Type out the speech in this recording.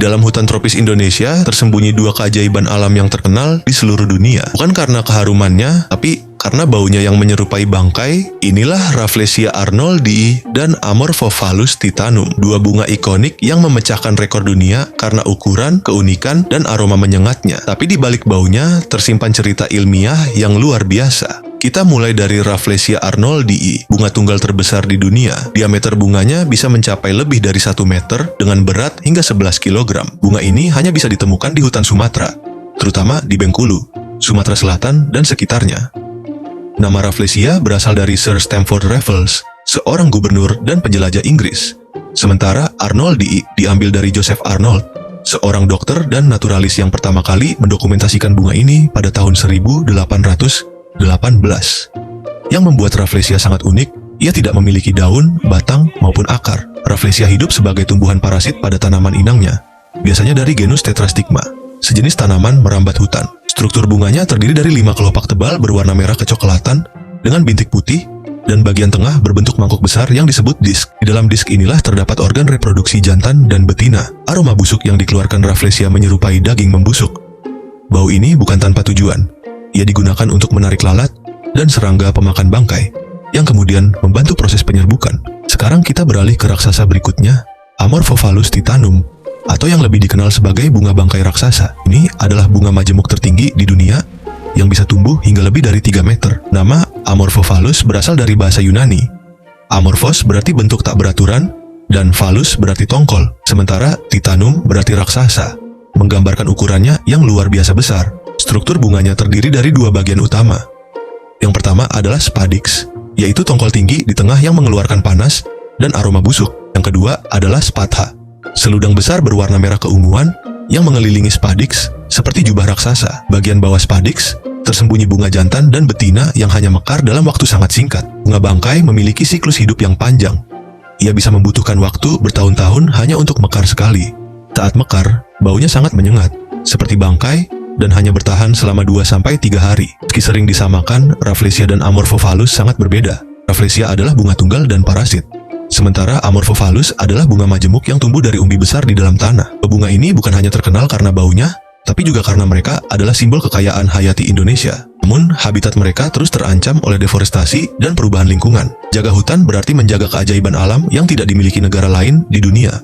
dalam hutan tropis Indonesia tersembunyi dua keajaiban alam yang terkenal di seluruh dunia. Bukan karena keharumannya, tapi karena baunya yang menyerupai bangkai. Inilah Rafflesia arnoldii dan Amorphophallus titanum, dua bunga ikonik yang memecahkan rekor dunia karena ukuran, keunikan, dan aroma menyengatnya. Tapi di balik baunya tersimpan cerita ilmiah yang luar biasa. Kita mulai dari Rafflesia arnoldii, bunga tunggal terbesar di dunia. Diameter bunganya bisa mencapai lebih dari 1 meter dengan berat hingga 11 kg. Bunga ini hanya bisa ditemukan di hutan Sumatera, terutama di Bengkulu, Sumatera Selatan, dan sekitarnya. Nama Rafflesia berasal dari Sir Stamford Raffles, seorang gubernur dan penjelajah Inggris. Sementara Arnoldii diambil dari Joseph Arnold, seorang dokter dan naturalis yang pertama kali mendokumentasikan bunga ini pada tahun 1818. Yang membuat Rafflesia sangat unik, ia tidak memiliki daun, batang, maupun akar. Rafflesia hidup sebagai tumbuhan parasit pada tanaman inangnya, biasanya dari genus Tetrastigma, sejenis tanaman merambat hutan. Struktur bunganya terdiri dari 5 kelopak tebal berwarna merah kecoklatan dengan bintik putih, dan bagian tengah berbentuk mangkuk besar yang disebut disk. Di dalam disk inilah terdapat organ reproduksi jantan dan betina. Aroma busuk yang dikeluarkan Rafflesia menyerupai daging membusuk. Bau ini bukan tanpa tujuan. Ia digunakan untuk menarik lalat dan serangga pemakan bangkai, yang kemudian membantu proses penyerbukan. Sekarang kita beralih ke raksasa berikutnya, Amorphophallus titanum, atau yang lebih dikenal sebagai bunga bangkai raksasa. Ini adalah bunga majemuk tertinggi di dunia yang bisa tumbuh hingga lebih dari 3 meter. Nama Amorphophallus berasal dari bahasa Yunani. Amorphos berarti bentuk tak beraturan, dan phallus berarti tongkol. Sementara titanum berarti raksasa, menggambarkan ukurannya yang luar biasa besar. Struktur bunganya terdiri dari 2 bagian utama. Yang pertama adalah spadix, yaitu tongkol tinggi di tengah yang mengeluarkan panas dan aroma busuk. Yang kedua adalah spatha, seludang besar berwarna merah keunguan yang mengelilingi spadix seperti jubah raksasa. Bagian bawah spadix tersembunyi bunga jantan dan betina yang hanya mekar dalam waktu sangat singkat. Bunga bangkai memiliki siklus hidup yang panjang. Ia bisa membutuhkan waktu bertahun-tahun hanya untuk mekar sekali. Saat mekar, baunya sangat menyengat, seperti bangkai, dan hanya bertahan selama 2-3 hari. Meski sering disamakan, Rafflesia dan Amorphophallus sangat berbeda. Rafflesia adalah bunga tunggal dan parasit, sementara Amorphophallus adalah bunga majemuk yang tumbuh dari umbi besar di dalam tanah. Bunga ini bukan hanya terkenal karena baunya, tapi juga karena mereka adalah simbol kekayaan hayati Indonesia. Namun, habitat mereka terus terancam oleh deforestasi dan perubahan lingkungan. Jaga hutan berarti menjaga keajaiban alam yang tidak dimiliki negara lain di dunia.